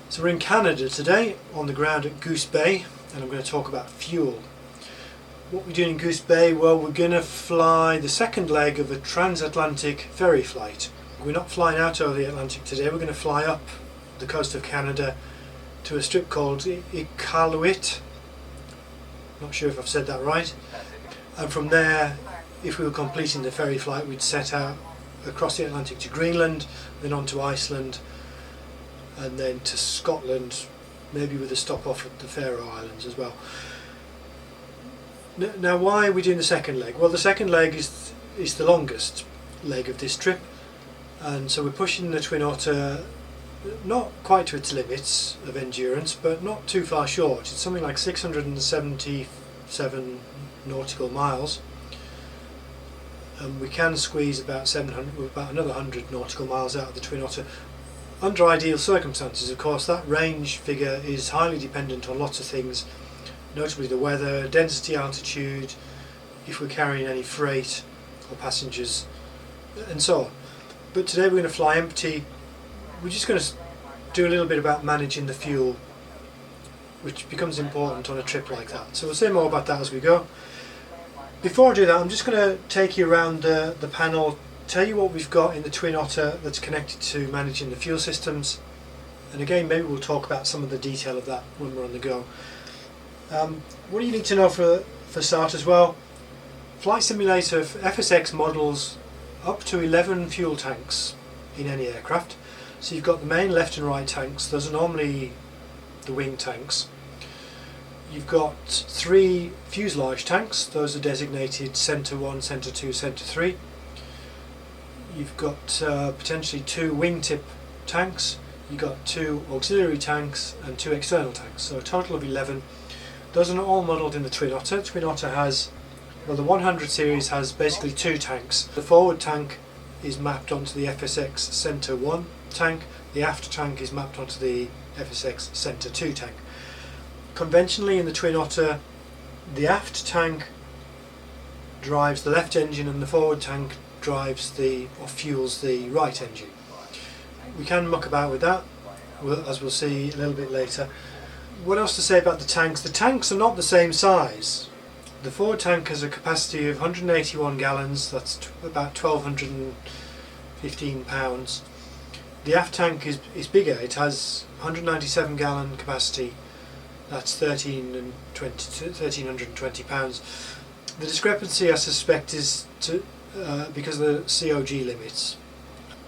So we're in Canada today on the ground at Goose Bay, and I'm going to talk about fuel. What we're doing in Goose Bay, well, we're going to fly the second leg of a transatlantic ferry flight. We're not flying out over the Atlantic today, we're going to fly up the coast of Canada to a strip called Iqaluit. Not sure if I've said that right. And from there, if we were completing the ferry flight, we'd set out across the Atlantic to Greenland, then on to Iceland, and then to Scotland, maybe with a stop off at the Faroe Islands as well. Now, why are we doing the second leg? Well, the second leg is the longest leg of this trip, and so we're pushing the Twin Otter not quite to its limits of endurance, but not too far short. It's something like 677 nautical miles, and we can squeeze about another 100 nautical miles out of the Twin Otter. Under ideal circumstances, of course, that range figure is highly dependent on lots of things, notably the weather, density, altitude, if we're carrying any freight or passengers, and so on. But today we're going to fly empty. We're just going to do a little bit about managing the fuel, which becomes important on a trip like that. So we'll say more about that as we go. Before I do that, I'm just going to take you around the panel, tell you what we've got in the Twin Otter that's connected to managing the fuel systems, and again maybe we'll talk about some of the detail of that when we're on the go. What do you need to know for start as well? Flight Simulator FSX models up to 11 fuel tanks in any aircraft. So you've got the main left and right tanks, those are normally the wing tanks. You've got 3 fuselage tanks, those are designated Centre 1, Centre 2, Centre 3. You've got potentially 2 wingtip tanks, you've got 2 auxiliary tanks and 2 external tanks, so a total of 11. Those are not all modelled in the Twin Otter. Twin Otter has, well, the 100 series has basically 2 tanks. The forward tank is mapped onto the FSX Centre 1 tank, the aft tank is mapped onto the FSX Centre 2 tank. Conventionally in the Twin Otter, the aft tank drives the left engine and the forward tank drives or fuels the right engine. We can muck about with that, as we'll see a little bit later. What else to say about the tanks? The tanks are not the same size. The forward tank has a capacity of 181 gallons, that's about 1,215 pounds. The aft tank is bigger, it has 197 gallon capacity, that's 1,320 pounds. The discrepancy, I suspect, is because of the COG limits.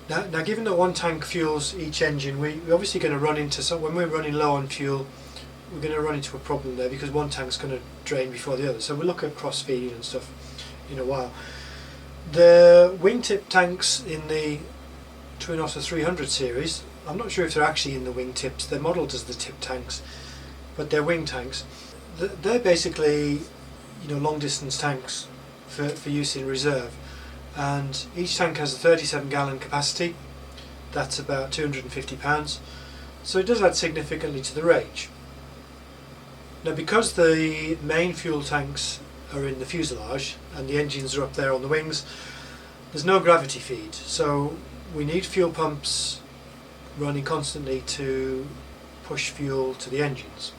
Now given that one tank fuels each engine, we're obviously going to run into when we're running low on fuel, we're going to run into a problem there because one tank's going to drain before the other. So we'll look at cross feeding and stuff in a while. The wingtip tanks in the Twin Otter 300 series, I'm not sure if they're actually in the wingtips, they're modelled as the tip tanks, but they're wing tanks. They're basically, long distance tanks for use in reserve, and each tank has a 37 gallon capacity, that's about 250 pounds, so it does add significantly to the range. Now, because the main fuel tanks are in the fuselage and the engines are up there on the wings, there's no gravity feed, so we need fuel pumps running constantly to push fuel to the engines.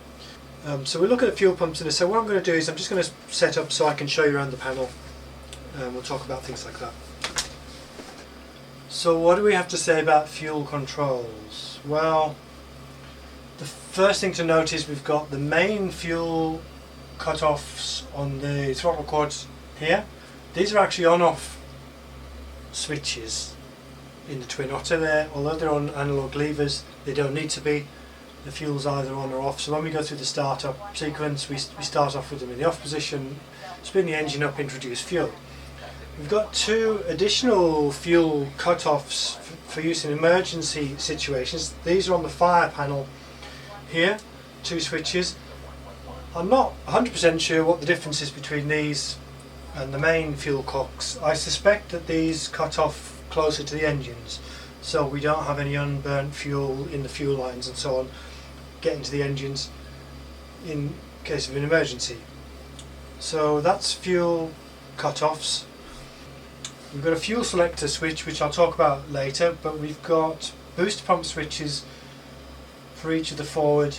So we'll look at fuel pumps in a second. What I'm going to do is I'm just going to set up so I can show you around the panel, and we'll talk about things like that. So what do we have to say about fuel controls? Well, the first thing to note is we've got the main fuel cut-offs on the throttle cords here. These are actually on-off switches in the Twin Otter there. Although they're on analog levers, they don't need to be. The fuel's either on or off, so when we go through the start-up sequence, we start off with them in the off position, spin the engine up, introduce fuel. We've got 2 additional fuel cut-offs for use in emergency situations. These are on the fire panel here, 2 switches. I'm not 100% sure what the difference is between these and the main fuel cocks. I suspect that these cut off closer to the engines, so we don't have any unburnt fuel in the fuel lines and so on getting to the engines in case of an emergency. So that's fuel cut-offs. We've got a fuel selector switch, which I'll talk about later, but we've got booster pump switches for each of the forward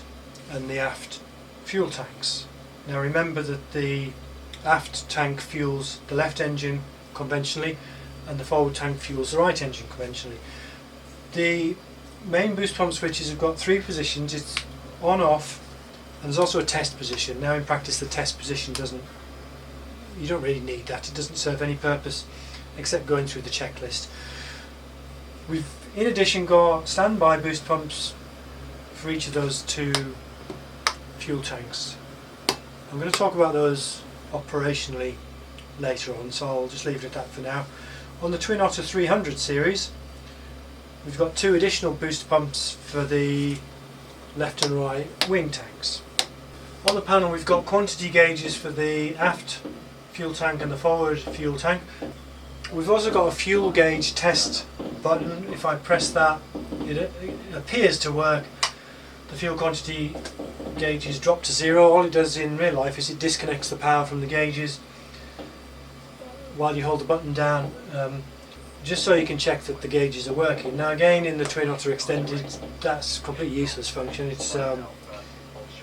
and the aft fuel tanks. Now remember that the aft tank fuels the left engine conventionally and the forward tank fuels the right engine conventionally. The main boost pump switches have got three positions. It's on, off, and there's also a test position. Now in practice the test position you don't really need that. It doesn't serve any purpose except going through the checklist. We've in addition got standby boost pumps for each of those two fuel tanks. I'm going to talk about those operationally later on, so I'll just leave it at that for now. On the Twin Otter 300 series, we've got two additional boost pumps for the left and right wing tanks. On the panel we've got quantity gauges for the aft fuel tank and the forward fuel tank. We've also got a fuel gauge test button. If I press that, it appears to work. The fuel quantity gauges drop to zero. All it does in real life is it disconnects the power from the gauges while you hold the button down, just so you can check that the gauges are working. Now again, in the Twin Otter Extended, that's a completely useless function. It's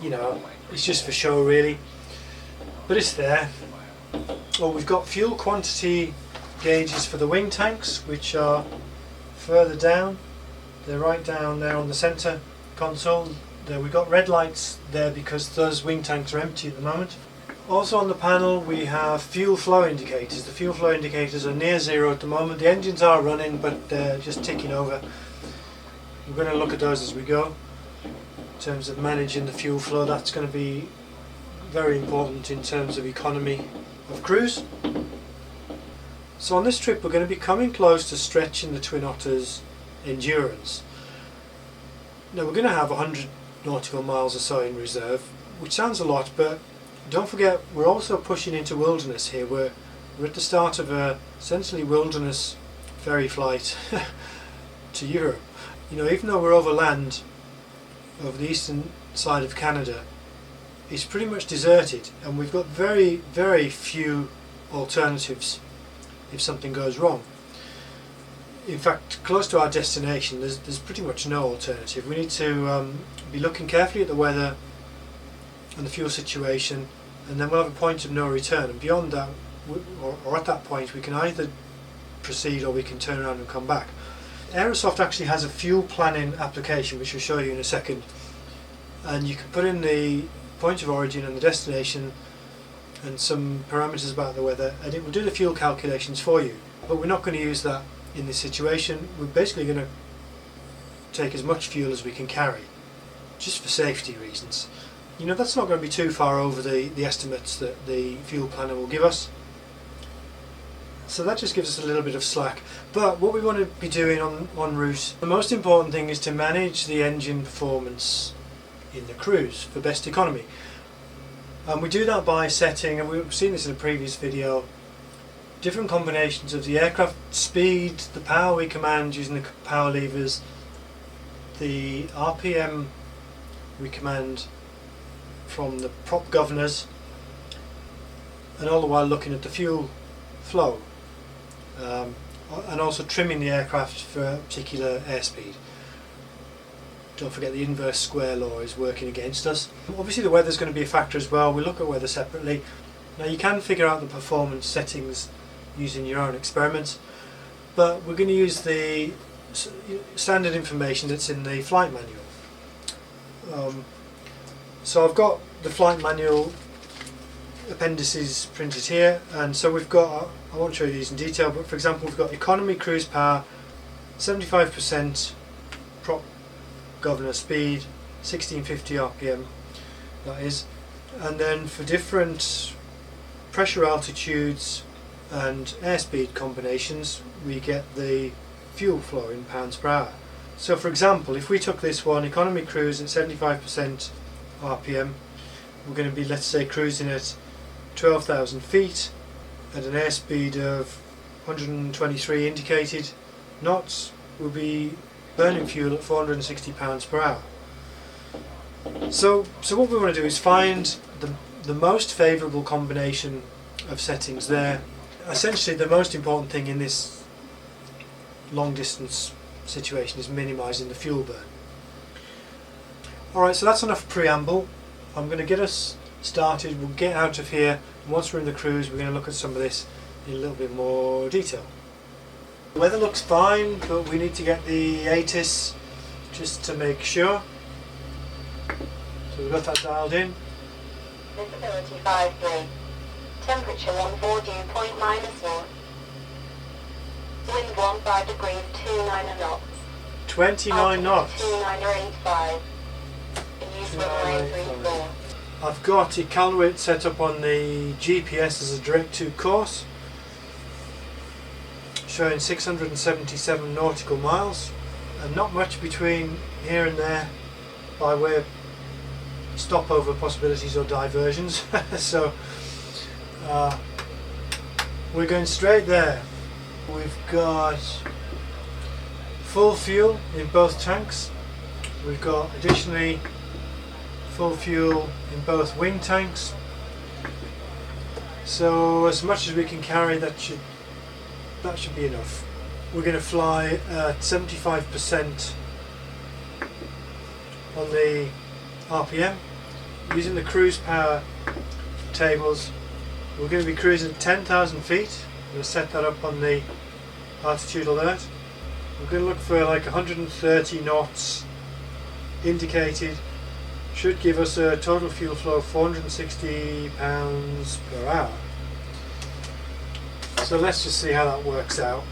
you know, it's just for show really, but it's there. Oh, we've got fuel quantity gauges for the wing tanks, which are further down. They're right down there on the centre console. There we've got red lights there because those wing tanks are empty at the moment. Also on the panel we have fuel flow indicators. The fuel flow indicators are near zero at the moment. The engines are running but they're just ticking over. We're going to look at those as we go. In terms of managing the fuel flow, that's going to be very important in terms of economy of cruise. So on this trip we're going to be coming close to stretching the Twin Otter's endurance. Now we're going to have 100 nautical miles or so in reserve, which sounds a lot, but don't forget we're also pushing into wilderness here. We're at the start of a essentially wilderness ferry flight to Europe. You know, even though we're over land, over the eastern side of Canada, it's pretty much deserted, and we've got very, very few alternatives if something goes wrong. In fact, close to our destination there's pretty much no alternative. We need to be looking carefully at the weather and the fuel situation, and then we'll have a point of no return, and beyond that, or at that point, we can either proceed or we can turn around and come back. Aerosoft actually has a fuel planning application which I'll show you in a second, and you can put in the point of origin and the destination and some parameters about the weather, and it will do the fuel calculations for you. But we're not going to use that in this situation. We're basically going to take as much fuel as we can carry, just for safety reasons. You know, that's not going to be too far over the estimates that the fuel planner will give us, so that just gives us a little bit of slack. But what we want to be doing en route, the most important thing is to manage the engine performance in the cruise for best economy. And we do that by setting, and we've seen this in a previous video, different combinations of the aircraft speed, the power we command using the power levers, the RPM we command from the prop governors, and all the while looking at the fuel flow, and also trimming the aircraft for a particular airspeed. Don't forget the inverse square law is working against us. Obviously the weather is going to be a factor as well. We look at weather separately. Now you can figure out the performance settings using your own experiments, but we're going to use the standard information that's in the flight manual. So I've got the flight manual appendices printed here, and so we've got, I won't show you these in detail, but for example we've got economy cruise power, 75% prop governor speed, 1650 RPM that is, and then for different pressure altitudes and airspeed combinations we get the fuel flow in pounds per hour. So for example, if we took this one, economy cruise at 75% RPM, we're going to be, let's say, cruising at 12,000 feet at an airspeed of 123 indicated knots. We'll be burning fuel at 460 pounds per hour. So what we want to do is find the most favourable combination of settings there. Essentially the most important thing in this long distance situation is minimising the fuel burn. Alright, so that's enough preamble. I'm going to get us started. We'll get out of here, and once we're in the cruise we're going to look at some of this in a little bit more detail. The weather looks fine, but we need to get the ATIS just to make sure. So we've got that dialed in. Visibility 5-3. Temperature 14 dew point -1. Wind 15 degrees 29 knots. 29 knots. 2985. Use runway 34. I've got Iqaluit set up on the GPS as a direct to course, showing 677 nautical miles, and not much between here and there by way of stopover possibilities or diversions. So we're going straight there. We've got full fuel in both tanks. We've got additionally full fuel in both wing tanks. So as much as we can carry, that should be enough. We're going to fly at 75% on the RPM using the cruise power tables. We're going to be cruising at 10,000 feet. I'm going to set that up on the altitude alert. We're going to look for like 130 knots indicated. Should give us a total fuel flow of 460 pounds per hour. So let's just see how that works out.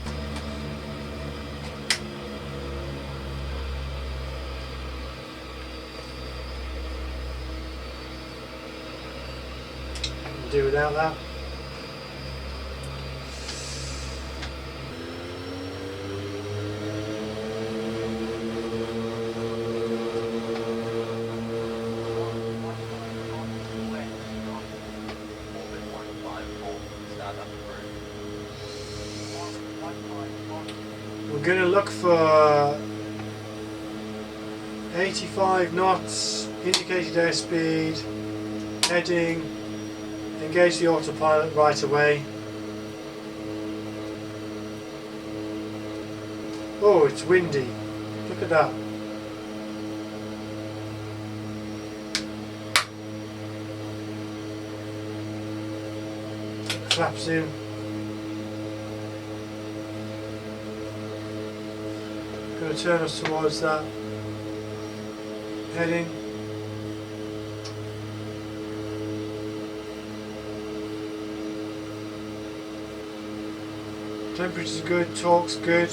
We'll do without that. We're going to look for 85 knots, indicated airspeed, heading, engage the autopilot right away. Oh, it's windy. Look at that. Flaps in. Going to turn us towards that heading. Temperature's good, torque's good.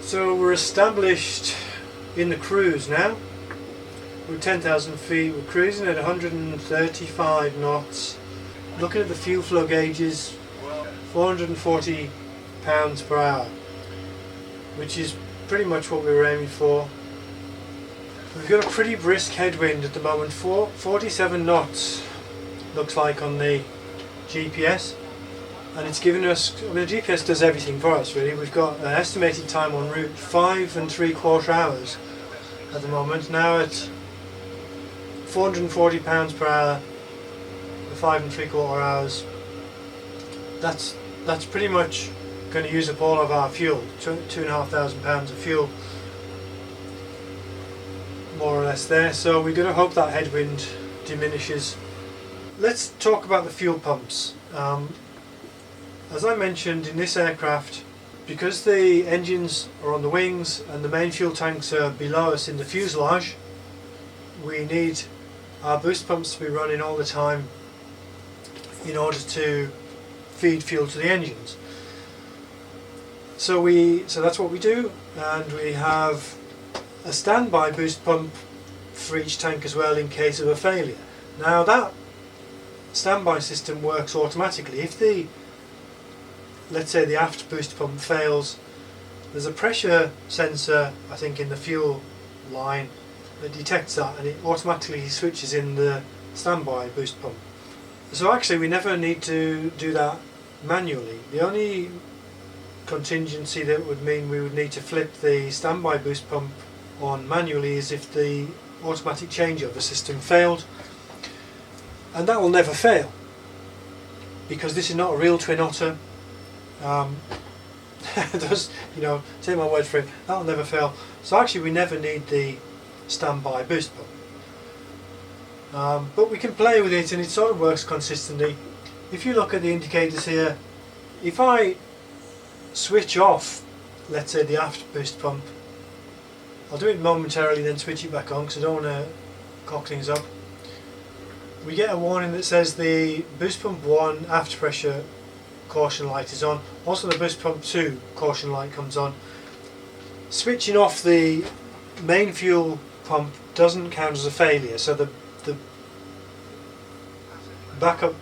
So we're established in the cruise now. We're 10,000 feet, we're cruising at 135 knots. Looking at the fuel flow gauges, 440 pounds per hour, which is pretty much what we were aiming for. We've got a pretty brisk headwind at the moment, 47 knots looks like on the GPS, and it's given us, I mean, the GPS does everything for us really. We've got an estimated time en route 5 3/4 hours at the moment, now at 440 pounds per hour for 5 3/4 hours. That's pretty much going to use up all of our fuel, 2,500 pounds of fuel more or less there, so we're going to hope that headwind diminishes. Let's talk about the fuel pumps. As I mentioned, in this aircraft, because the engines are on the wings and the main fuel tanks are below us in the fuselage, we need our boost pumps to be running all the time in order to feed fuel to the engines. So that's what we do, and we have a standby boost pump for each tank as well in case of a failure. Now that standby system works automatically. If let's say the aft boost pump fails, there's a pressure sensor, I think, in the fuel line that detects that, and it automatically switches in the standby boost pump. So actually we never need to do that manually. The only contingency that would mean we would need to flip the standby boost pump on manually is if the automatic changeover system failed, and that will never fail because this is not a real Twin Otter. Take my word for it, that will never fail. So actually we never need the standby boost pump. But we can play with it and it sort of works consistently. If you look at the indicators here, if I switch off, let's say, the aft boost pump, I'll do it momentarily then switch it back on because I don't want to cock things up. We get a warning that says the boost pump 1 aft pressure caution light is on. Also the boost pump 2 caution light comes on. Switching off the main fuel pump doesn't count as a failure, so the backup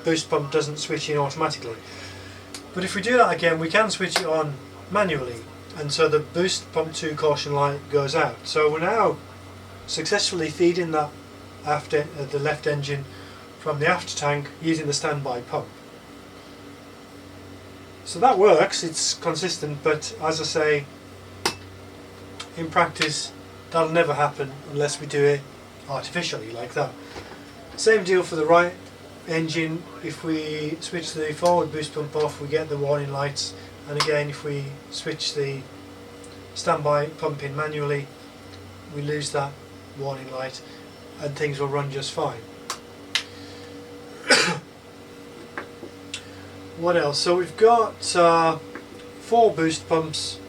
boost pump doesn't switch in automatically. But if we do that again, we can switch it on manually, and so the boost pump 2 caution light goes out. So we're now successfully feeding that the left engine from the aft tank using the standby pump. So that works, it's consistent, but as I say, in practice that'll never happen unless we do it artificially like that. Same deal for the right engine. If we switch the forward boost pump off, we get the warning lights, and again if we switch the standby pump in manually, we lose that warning light and things will run just fine. What else? So we've got 4 boost pumps.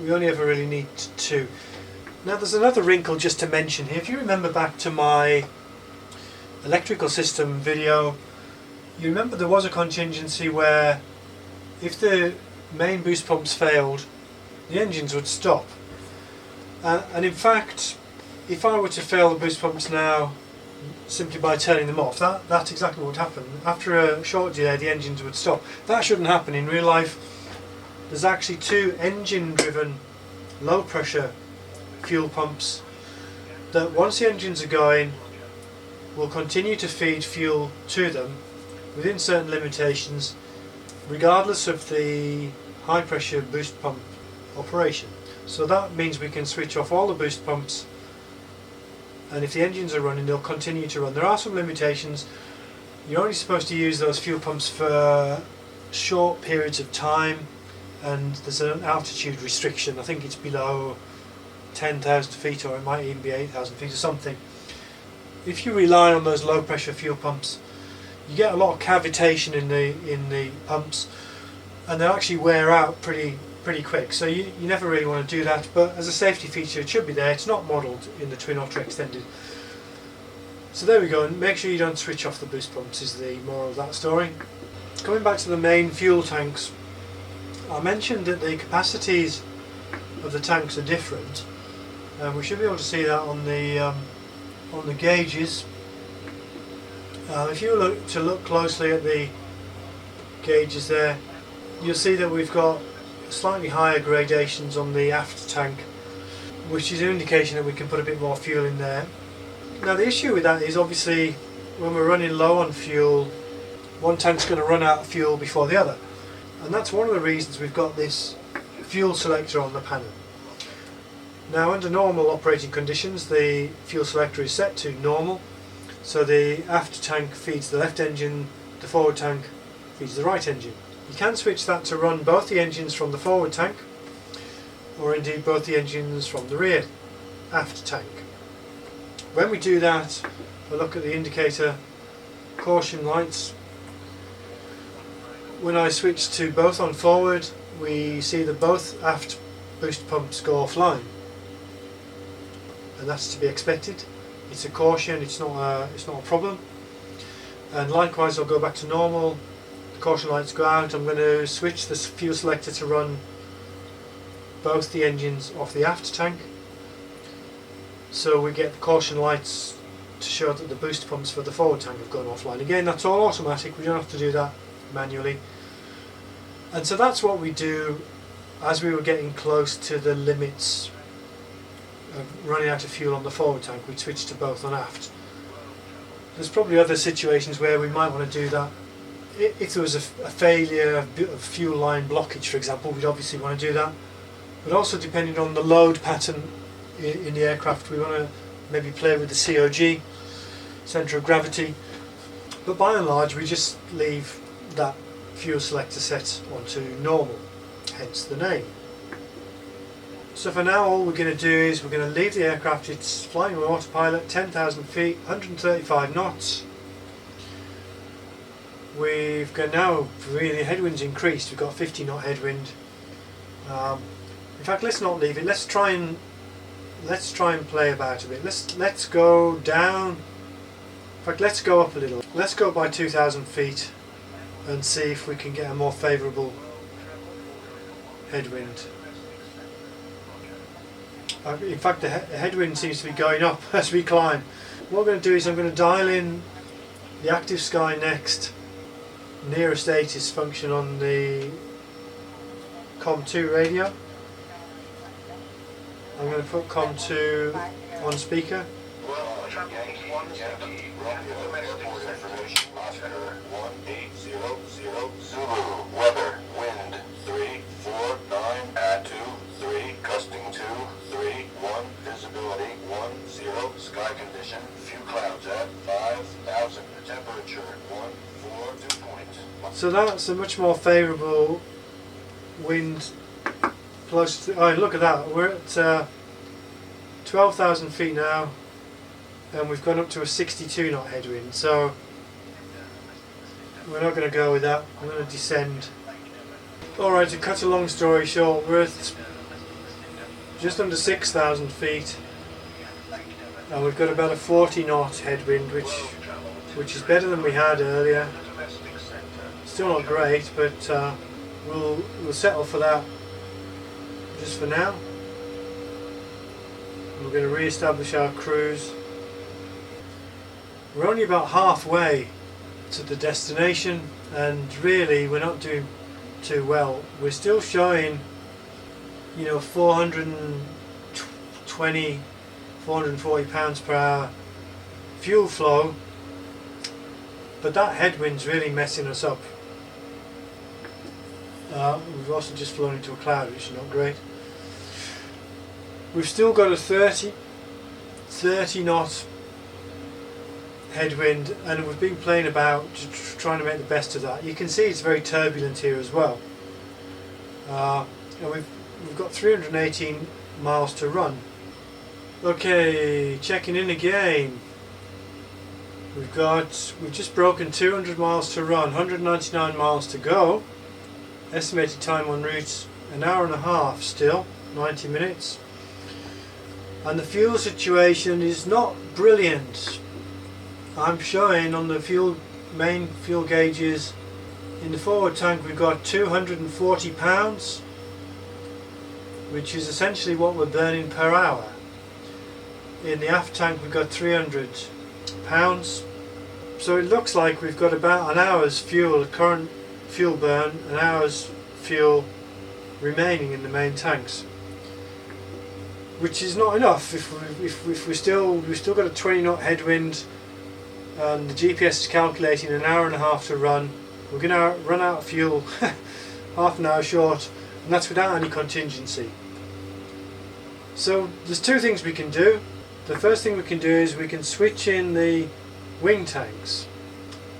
We only ever really need 2. Now there's another wrinkle just to mention here. If you remember back to my electrical system video, you remember there was a contingency where if the main boost pumps failed, the engines would stop. And in fact, if I were to fail the boost pumps now simply by turning them off, that's exactly what would happen. After a short delay, the engines would stop. That shouldn't happen in real life. There's actually 2 engine driven low pressure fuel pumps that once the engines are going will continue to feed fuel to them within certain limitations regardless of the high pressure boost pump operation. So that means we can switch off all the boost pumps, and if the engines are running they'll continue to run. There are some limitations. You're only supposed to use those fuel pumps for short periods of time, and there's an altitude restriction. I think it's below 10,000 feet, or it might even be 8,000 feet or something. If you rely on those low pressure fuel pumps, you get a lot of cavitation in the pumps, and they'll actually wear out pretty quick. So you never really want to do that. But as a safety feature, it should be there. It's not modelled in the Twin Otter Extended. So there we go. And make sure you don't switch off the boost pumps is the moral of that story. Coming back to the main fuel tanks, I mentioned that the capacities of the tanks are different, and we should be able to see that on the gauges. If you look closely at the gauges there, you'll see that we've got slightly higher gradations on the aft tank, which is an indication that we can put a bit more fuel in there. Now the issue with that is obviously when we're running low on fuel, one tank's going to run out of fuel before the other, and that's one of the reasons we've got this fuel selector on the panel. Now under normal operating conditions the fuel selector is set to normal, so the aft tank feeds the left engine, the forward tank feeds the right engine. You can switch that to run both the engines from the forward tank, or indeed both the engines from the rear aft tank. When we do that, I look at the indicator caution lights. When I switch to both on forward, we see that both aft boost pumps go offline, and that's to be expected. It's a caution, it's not a problem. And likewise, I'll go back to normal. The caution lights go out. I'm going to switch the fuel selector to run both the engines off the aft tank, so we get the caution lights to show that the boost pumps for the forward tank have gone offline. Again, that's all automatic, we don't have to do that manually. And so that's what we do as we were getting close to the limits of running out of fuel on the forward tank. We'd switch to both on aft. There's probably other situations where we might want to do that. If there was a failure of fuel line blockage, for example, we'd obviously want to do that. But also depending on the load pattern in the aircraft, we want to maybe play with the COG, centre of gravity. But by and large we just leave that fuel selector set onto normal, hence the name. So for now all we're going to do is we're going to leave the aircraft. It's flying on autopilot, 10,000 feet, 135 knots. We've got now really headwind's increased. We've got 50 knot headwind. In fact, let's not leave it. Let's try and play about a bit. Let's go down. In fact, let's go up a little. Let's go by 2,000 feet and see if we can get a more favourable headwind. In fact, the headwind seems to be going up as we climb. What I'm going to do is I'm going to dial in the active sky next. Near a status function on the COM2 radio. I'm going to put COM2 on speaker. Weather, wind 349 at 23, gusting 231, visibility 10, sky condition, few clouds at 5,000, temperature 142 points. So that's a much more favourable wind. Close to, oh, look at that, we're at 12,000 feet now and we've gone up to a 62 knot headwind, so we're not going to go with that. I'm going to descend. Alright, to cut a long story short, we're at just under 6,000 feet and we've got about a 40 knot headwind, which is better than we had earlier. Still not great, but we'll settle for that just for now. We're going to re-establish our cruise. We're only about halfway to the destination and really we're not doing too well. We're still showing, you know, 420, 440 pounds per hour fuel flow, but that headwind's really messing us up. We've also just flown into a cloud, which is not great. We've still got a 30 knot headwind and we've been playing about trying to make the best of that. You can see it's very turbulent here as well. And we've got 318 miles to run. Okay, checking in again. We've just broken 200 miles to run, 199 miles to go. Estimated time en route an hour and a half still, 90 minutes. And the fuel situation is not brilliant. I'm showing on the main fuel gauges in the forward tank we've got 240 pounds, which is essentially what we're burning per hour. In the aft tank we've got 300 pounds. So it looks like we've got about an hour's fuel, current fuel burn, an hour's fuel remaining in the main tanks, which is not enough. If we've still got a 20 knot headwind and the GPS is calculating an hour and a half to run, we're going to run out of fuel half an hour short, and that's without any contingency. So there's two things we can do. The first thing we can do is we can switch in the wing tanks.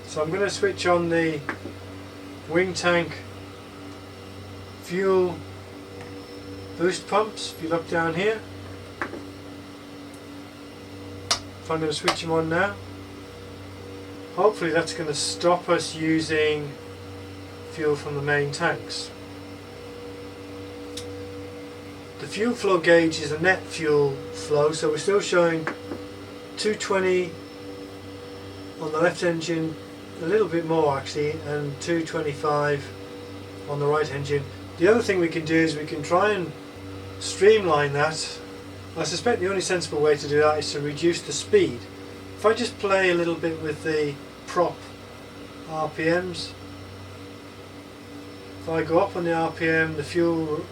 So I'm going to switch on the wing tank fuel boost pumps. If you look down here, if I'm going to switch them on now, hopefully that's going to stop us using fuel from the main tanks. The fuel flow gauge is a net fuel flow, so we're still showing 220 on the left engine, a little bit more actually, and 225 on the right engine. The other thing we can do is we can try and streamline that. I suspect the only sensible way to do that is to reduce the speed. If I just play a little bit with the prop RPMs, if I go up on the RPM, the fuel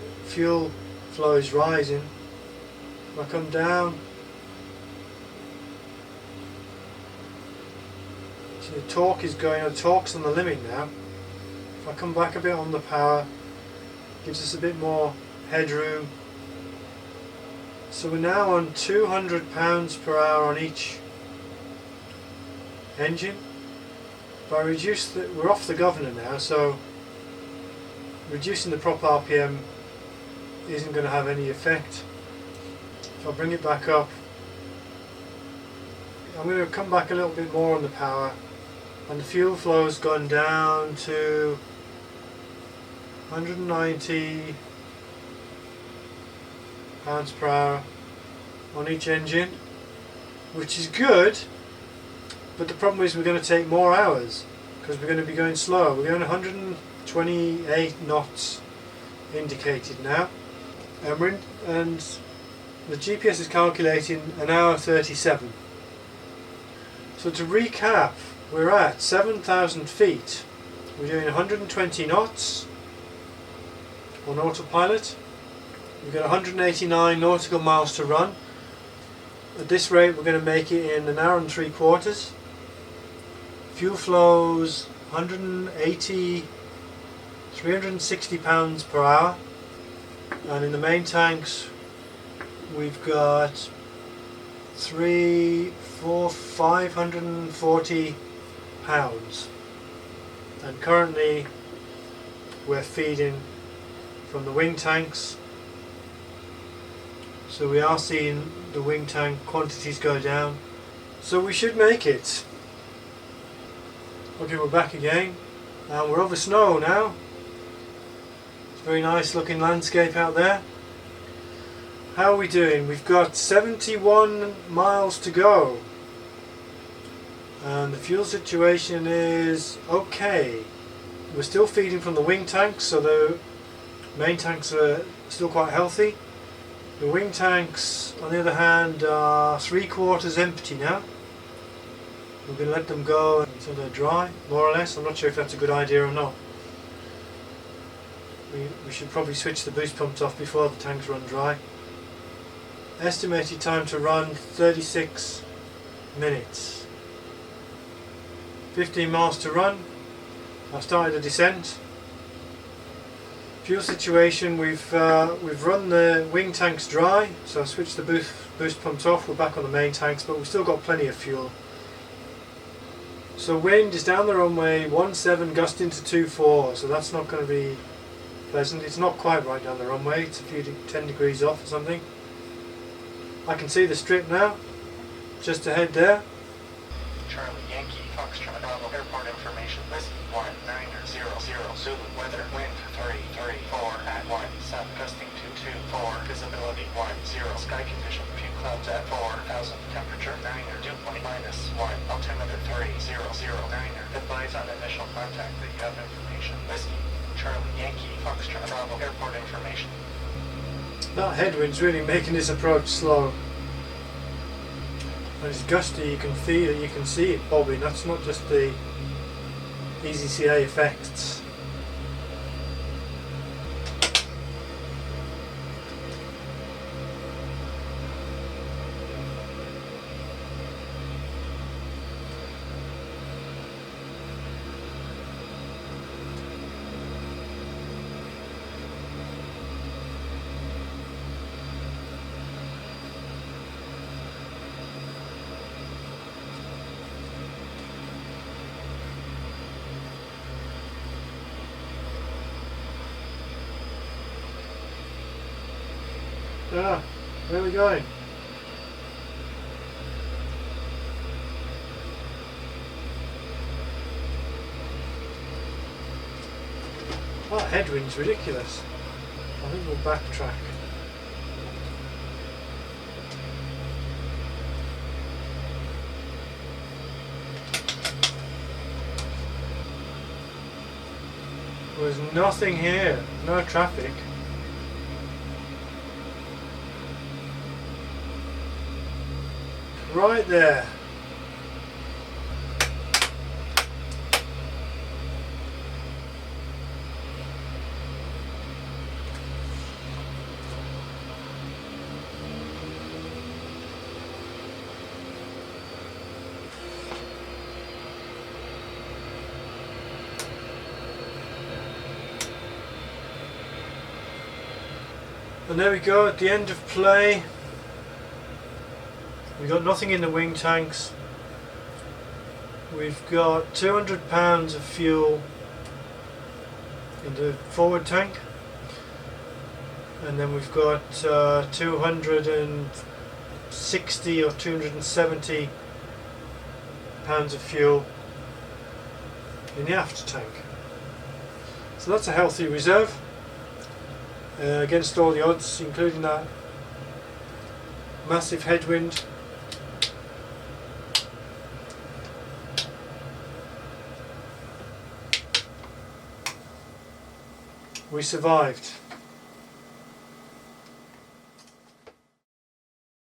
flow is rising. If I come down, so the torque is going, the torque's on the limit now. If I come back a bit on the power, gives us a bit more headroom. So we're now on 200 pounds per hour on each engine. If I reduce we're off the governor now, so reducing the prop RPM isn't going to have any effect. If I bring it back up, I'm going to come back a little bit more on the power, and the fuel flow's gone down to 190 pounds per hour on each engine, which is good, but the problem is we're going to take more hours because we're going to be going slower. We're going 128 knots indicated now, and the GPS is calculating an hour 37. So to recap, we're at 7,000 feet. We're doing 120 knots on autopilot. We've got 189 nautical miles to run. At this rate we're going to make it in an hour and 3/4. Fuel flows 360 pounds per hour, and in the main tanks we've got 540 pounds, and currently we're feeding from the wing tanks, so we are seeing the wing tank quantities go down, so we should make it. Okay, we're back again, and we're over snow now. It's a very nice looking landscape out there. How are we doing? We've got 71 miles to go, and the fuel situation is okay. We're still feeding from the wing tanks, so the main tanks are still quite healthy. The wing tanks, on the other hand, are 3/4 empty now. We're going to let them go until they're dry, more or less. I'm not sure if that's a good idea or not. We should probably switch the boost pumps off before the tanks run dry. Estimated time to run 36 minutes. 15 miles to run. I've started a descent. Fuel situation, we've run the wing tanks dry, so I've switched the boost pumps off. We're back on the main tanks, but we've still got plenty of fuel. So wind is down the runway 17 gusting to 24, so that's not going to be pleasant. It's not quite right down the runway, it's a few 10 degrees off or something. I can see the strip now, just ahead there. Charlie Yankee Foxtrot Bravo Airport information. Listen 1900 Zulu weather wind 334 at 17 gusting to 24 visibility 10 sky condition few clouds at 4,000 temperature 9 dew point -1 altimeter 3009 advise on initial contact that you have information. Listen Charlie Yankee Foxtrot Bravo Airport information. That headwind's really making this approach slow. When it's gusty, you can feel it, you can see it bobbing. That's not just the EZCA effects. Ah, where are we going? That headwind's ridiculous. I think we'll backtrack. There's nothing here, no traffic. Right there. And there we go, at the end of play. We've got nothing in the wing tanks. We've got 200 pounds of fuel in the forward tank. and then we've got 260 or 270 pounds of fuel in the aft tank. So that's a healthy reserve against all the odds, including that massive headwind. We survived.